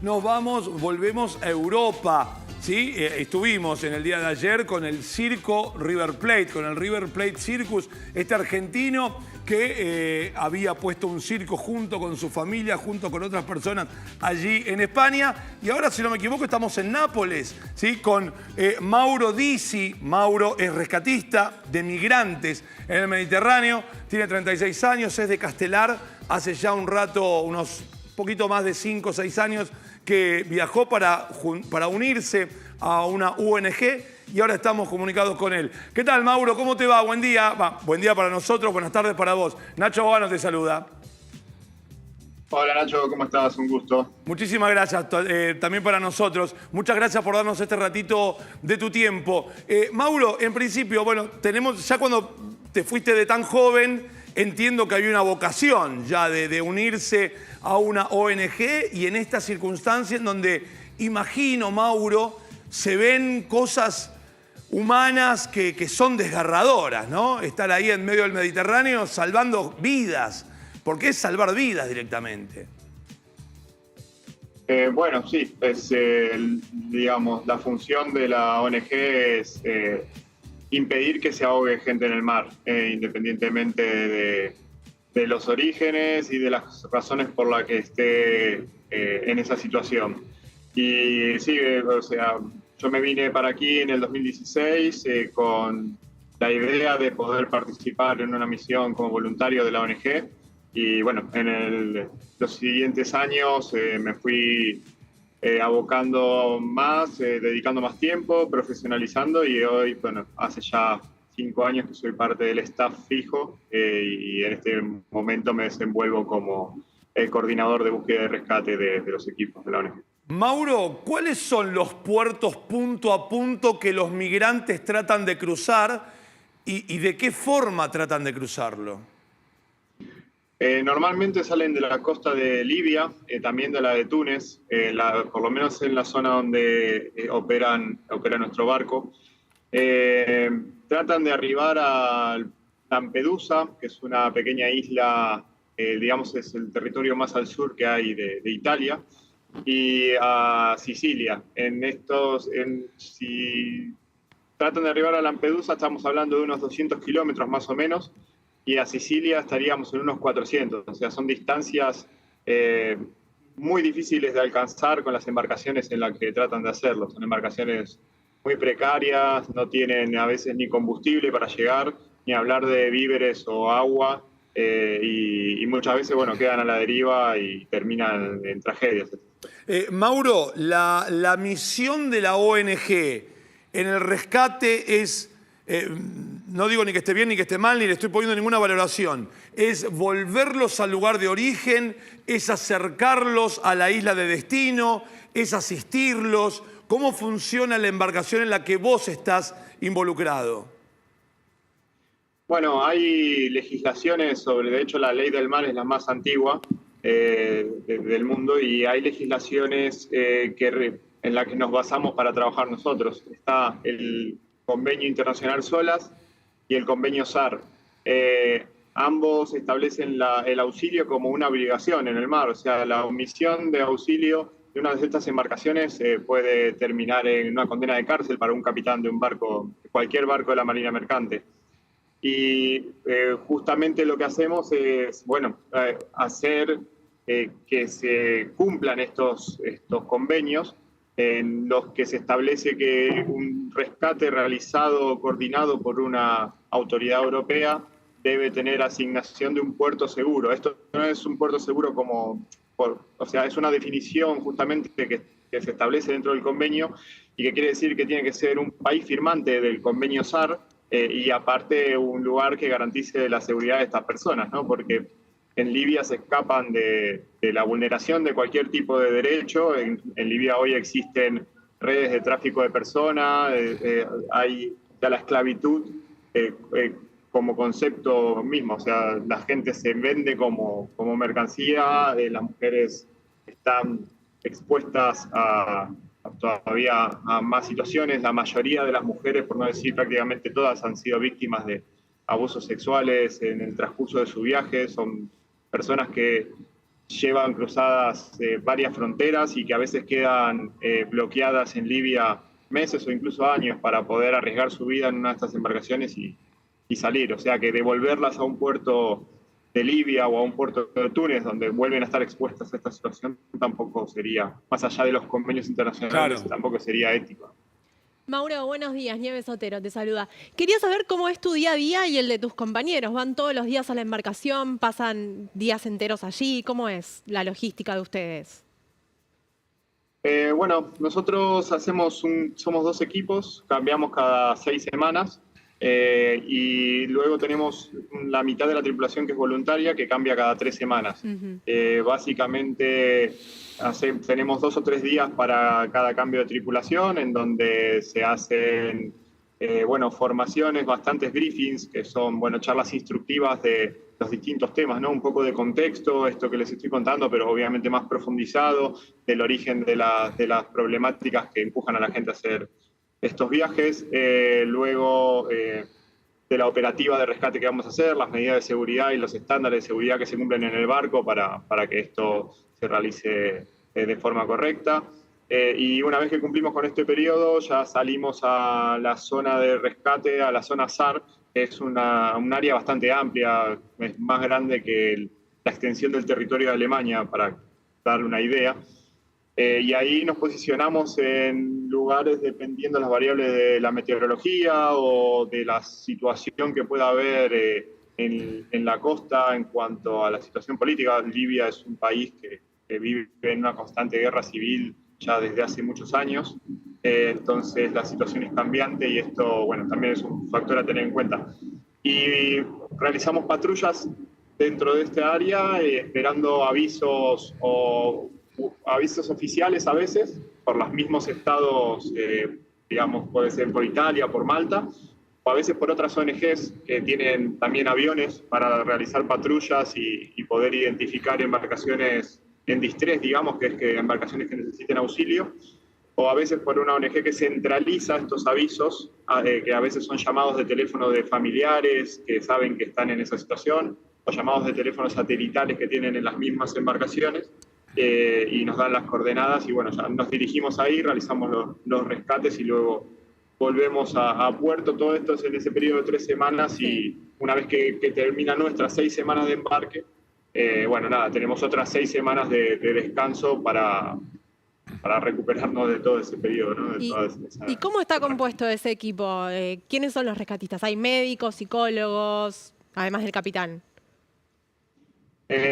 volvemos a Europa. ¿Sí? Estuvimos en el día de ayer con el circo River Plate, con el River Plate Circus, este argentino que había puesto un circo junto con su familia, junto con otras personas allí en España. Y ahora, si no me equivoco, estamos en Nápoles, ¿sí? Con Mauro Disi. Mauro es rescatista de migrantes en el Mediterráneo, tiene 36 años, es de Castelar, hace ya un rato, unos poquito más de 5 o 6 años, que viajó para unirse a una ONG y ahora estamos comunicados con él. ¿Qué tal, Mauro? ¿Cómo te va? Buen día. Buen día para nosotros, buenas tardes para vos. Nacho Bogano te saluda. Hola Nacho, ¿cómo estás? Un gusto. Muchísimas gracias también para nosotros. Muchas gracias por darnos este ratito de tu tiempo. Mauro, en principio, bueno, ya cuando te fuiste de tan joven, entiendo que había una vocación ya de unirse a una ONG y en estas circunstancias en donde, imagino, Mauro, se ven cosas humanas que son desgarradoras, ¿no? Estar ahí en medio del Mediterráneo salvando vidas, porque es salvar vidas directamente. Bueno, sí, digamos, la función de la ONG es impedir que se ahogue gente en el mar, independientemente de los orígenes y de las razones por las que esté en esa situación. Y sí, o sea, yo me vine para aquí en el 2016 con la idea de poder participar en una misión como voluntario de la ONG. Y bueno, en los siguientes años me fui abocando más, dedicando más tiempo, profesionalizando y hoy, bueno, hace ya 5 años que soy parte del staff fijo y en este momento me desenvuelvo como el coordinador de búsqueda y rescate de los equipos de la ONG. Mauro, ¿cuáles son los puertos punto a punto que los migrantes tratan de cruzar y de qué forma tratan de cruzarlo? Normalmente salen de la costa de Libia, también de la de Túnez, por lo menos en la zona donde opera nuestro barco. Tratan de arribar a Lampedusa, que es una pequeña isla, digamos, es el territorio más al sur que hay de Italia, y a Sicilia. Si tratan de arribar a Lampedusa, estamos hablando de unos 200 kilómetros más o menos, y a Sicilia estaríamos en unos 400. O sea, son distancias muy difíciles de alcanzar con las embarcaciones en las que tratan de hacerlo. Son embarcaciones muy precarias, no tienen a veces ni combustible para llegar, ni hablar de víveres o agua, y muchas veces, bueno, quedan a la deriva y terminan en tragedias. Mauro, la misión de la ONG en el rescate es, no digo ni que esté bien ni que esté mal, ni le estoy poniendo ninguna valoración, es volverlos al lugar de origen, es acercarlos a la isla de destino, es asistirlos. ¿Cómo funciona la embarcación en la que vos estás involucrado? Bueno, hay legislaciones sobre, de hecho la ley del mar es la más antigua del mundo y hay legislaciones en las que nos basamos para trabajar nosotros. Está el Convenio Internacional SOLAS y el Convenio SAR. Ambos establecen el auxilio como una obligación en el mar, o sea, la omisión de auxilio de una de estas embarcaciones puede terminar en una condena de cárcel para un capitán de un barco, cualquier barco de la Marina Mercante. Y justamente lo que hacemos es, bueno, hacer que se cumplan estos convenios en los que se establece que un rescate realizado, coordinado por una autoridad europea, debe tener asignación de un puerto seguro. Esto no es un puerto seguro o sea, es una definición justamente que se establece dentro del convenio y que quiere decir que tiene que ser un país firmante del convenio SAR y aparte un lugar que garantice la seguridad de estas personas, ¿no? Porque en Libia se escapan de la vulneración de cualquier tipo de derecho. En Libia hoy existen redes de tráfico de personas, hay ya la esclavitud como concepto mismo, o sea, la gente se vende como mercancía, las mujeres están expuestas todavía a más situaciones. La mayoría de las mujeres, por no decir prácticamente todas, han sido víctimas de abusos sexuales en el transcurso de su viaje. Son personas que llevan cruzadas varias fronteras y que a veces quedan bloqueadas en Libia meses o incluso años para poder arriesgar su vida en una de estas embarcaciones y salir. O sea que devolverlas a un puerto de Libia o a un puerto de Túnez donde vuelven a estar expuestas a esta situación tampoco sería, más allá de los convenios internacionales, Claro. tampoco sería ético. Mauro, buenos días. Nieves Otero te saluda. Quería saber cómo es tu día a día y el de tus compañeros. ¿Van todos los días a la embarcación? ¿Pasan días enteros allí? ¿Cómo es la logística de ustedes? Bueno, nosotros somos 2 equipos, cambiamos cada 6 semanas y luego tenemos la mitad de la tripulación que es voluntaria que cambia cada 3 semanas. Básicamente tenemos 2 o 3 días para cada cambio de tripulación en donde se hacen formaciones, bastantes briefings, que son charlas instructivas de los distintos temas, ¿no? Un poco de contexto, esto que les estoy contando, pero obviamente más profundizado, del origen de las problemáticas que empujan a la gente a hacer estos viajes, luego de la operativa de rescate que vamos a hacer, las medidas de seguridad y los estándares de seguridad que se cumplen en el barco para que esto se realice de forma correcta. Y una vez que cumplimos con este periodo, ya salimos a la zona de rescate, a la zona SAR, que es un área bastante amplia, es más grande que la extensión del territorio de Alemania, para darle una idea. Y ahí nos posicionamos en lugares dependiendo de las variables de la meteorología o de la situación que pueda haber en la costa en cuanto a la situación política. Libia es un país que vive en una constante guerra civil ya desde hace muchos años, entonces la situación es cambiante y esto, también es un factor a tener en cuenta. Y realizamos patrullas dentro de este área, esperando avisos oficiales a veces, por los mismos estados, puede ser por Italia, por Malta, o a veces por otras ONGs que tienen también aviones para realizar patrullas y poder identificar embarcaciones en distrés, que es que embarcaciones que necesiten auxilio, o a veces por una ONG que centraliza estos avisos, que a veces son llamados de teléfono de familiares que saben que están en esa situación, o llamados de teléfonos satelitales que tienen en las mismas embarcaciones, y nos dan las coordenadas, y ya nos dirigimos ahí, realizamos los rescates y luego volvemos a puerto. Todo esto es en ese periodo de 3 semanas, y una vez que terminan nuestras 6 semanas de embarque, tenemos otras 6 semanas de descanso para recuperarnos de todo ese periodo, ¿no? ¿Y cómo está compuesto ese equipo? ¿Quiénes son los rescatistas? ¿Hay médicos, psicólogos, además del capitán?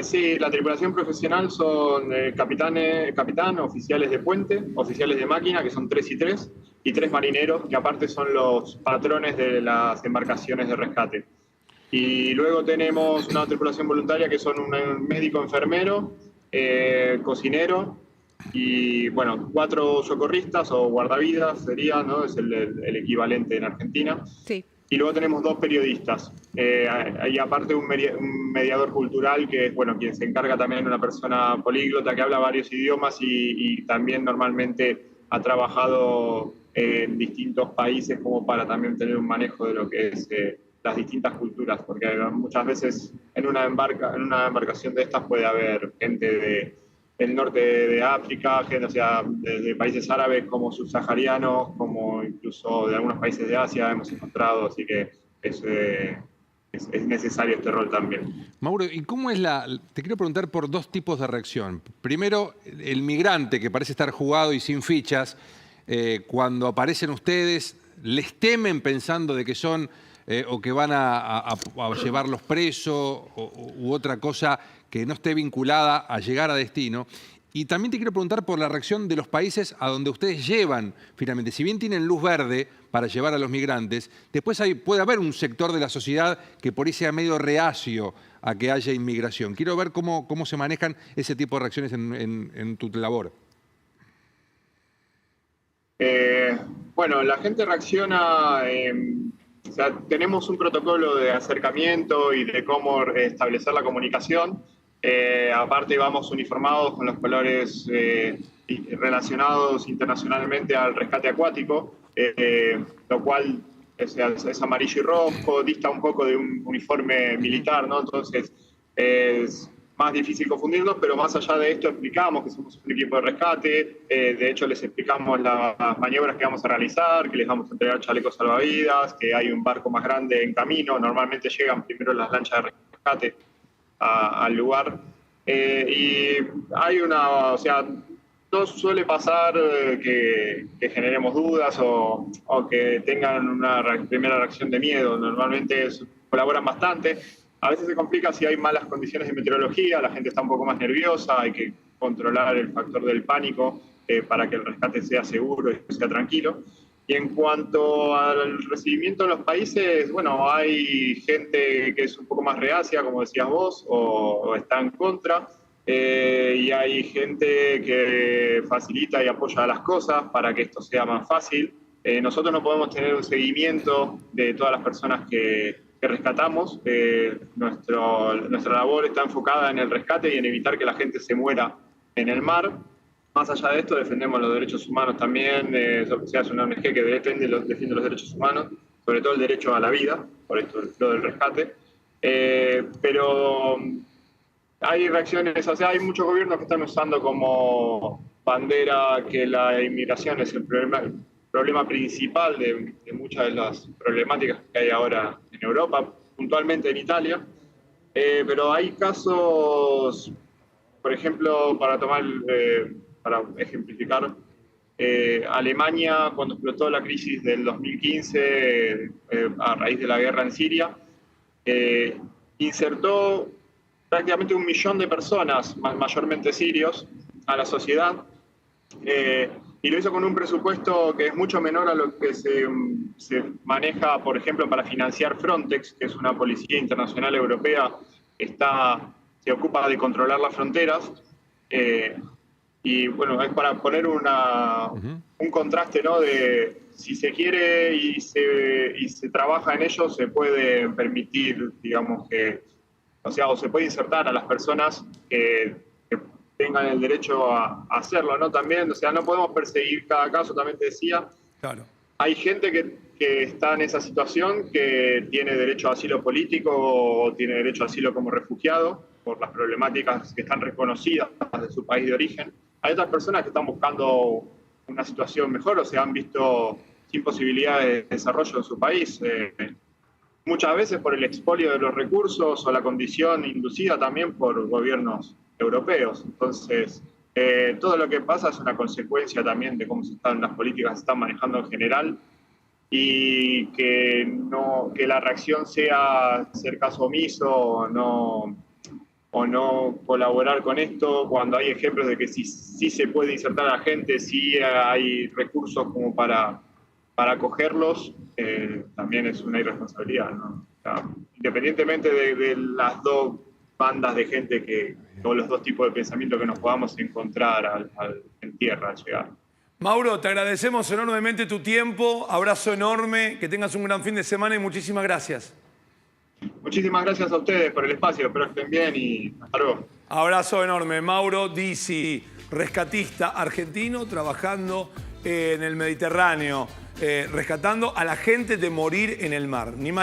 Sí, la tripulación profesional son capitán, oficiales de puente, oficiales de máquina, que son 3 y 3, y 3 marineros, que aparte son los patrones de las embarcaciones de rescate. Y luego tenemos una tripulación voluntaria que son un médico enfermero, cocinero y 4 socorristas o guardavidas sería, ¿no? Es el equivalente en Argentina. Sí. Y luego tenemos 2 periodistas. Y aparte un mediador cultural que es quien se encarga también de una persona políglota que habla varios idiomas y también normalmente ha trabajado en distintos países como para también tener un manejo de lo que es las distintas culturas, porque muchas veces en una embarcación de estas puede haber gente del norte de África, gente, desde países árabes como subsaharianos, como incluso de algunos países de Asia hemos encontrado, así que es necesario este rol también. Mauro, ¿y cómo es te quiero preguntar por 2 tipos de reacción. Primero, el migrante que parece estar jugado y sin fichas, cuando aparecen ustedes, les temen pensando de que son o que van a llevarlos presos u otra cosa que no esté vinculada a llegar a destino. Y también te quiero preguntar por la reacción de los países a donde ustedes llevan, finalmente. Si bien tienen luz verde para llevar a los migrantes, después puede haber un sector de la sociedad que por ahí sea medio reacio a que haya inmigración. Quiero ver cómo se manejan ese tipo de reacciones en tu labor. La gente reacciona... tenemos un protocolo de acercamiento y de cómo establecer la comunicación. Aparte vamos uniformados con los colores relacionados internacionalmente al rescate acuático, lo cual es amarillo y rojo, dista un poco de un uniforme militar, ¿no? Entonces más difícil confundirnos, pero más allá de esto explicamos que somos un equipo de rescate, de hecho les explicamos las maniobras que vamos a realizar, que les vamos a entregar chalecos salvavidas, que hay un barco más grande en camino, normalmente llegan primero las lanchas de rescate al lugar, y hay o sea, no suele pasar que generemos dudas o que tengan una primera reacción de miedo, normalmente colaboran bastante. A veces se complica si hay malas condiciones de meteorología, la gente está un poco más nerviosa, hay que controlar el factor del pánico para que el rescate sea seguro y sea tranquilo. Y en cuanto al recibimiento en los países, bueno, hay gente que es un poco más reacia, como decías vos, o está en contra, y hay gente que facilita y apoya las cosas para que esto sea más fácil. Nosotros no podemos tener un seguimiento de todas las personas que rescatamos. Nuestra labor está enfocada en el rescate y en evitar que la gente se muera en el mar. Más allá de esto, defendemos los derechos humanos también. SEA es una ONG que defiende los derechos humanos, sobre todo el derecho a la vida, por esto lo del rescate. Pero hay reacciones, o sea, hay muchos gobiernos que están usando como bandera que la inmigración es el problema principal de muchas de las problemáticas que hay ahora en Europa, puntualmente en Italia. Pero hay casos, por ejemplo, para ejemplificar, Alemania, cuando explotó la crisis del 2015 a raíz de la guerra en Siria, insertó prácticamente 1 millón de personas, mayormente sirios, a la sociedad. Y lo hizo con un presupuesto que es mucho menor a lo que se maneja, por ejemplo, para financiar Frontex, que es una policía internacional europea que se ocupa de controlar las fronteras. Y bueno, es para poner un contraste, ¿no? De si se quiere y se trabaja en ello, se puede permitir, digamos, o se puede insertar a las personas que tengan el derecho a hacerlo, ¿no? También, o sea, no podemos perseguir cada caso, también te decía. Claro. Hay gente que está en esa situación, que tiene derecho a asilo político o tiene derecho a asilo como refugiado por las problemáticas que están reconocidas de su país de origen. Hay otras personas que están buscando una situación mejor o se han visto sin posibilidades de desarrollo en su país. Muchas veces por el expolio de los recursos o la condición inducida también por gobiernos europeos. Entonces, todo lo que pasa es una consecuencia también de cómo las políticas se están manejando en general y que la reacción sea hacer caso omiso o no colaborar con esto cuando hay ejemplos de que sí se puede insertar a la gente, sí hay recursos como para acogerlos, también es una irresponsabilidad, ¿no? O sea, independientemente de las dos bandas de gente o los dos tipos de pensamiento que nos podamos encontrar en tierra al llegar. Mauro, te agradecemos enormemente tu tiempo, abrazo enorme, que tengas un gran fin de semana y muchísimas gracias. Muchísimas gracias a ustedes por el espacio, espero que estén bien y hasta luego. Abrazo enorme. Mauro Disi, rescatista argentino, trabajando en el Mediterráneo, rescatando a la gente de morir en el mar. Ni más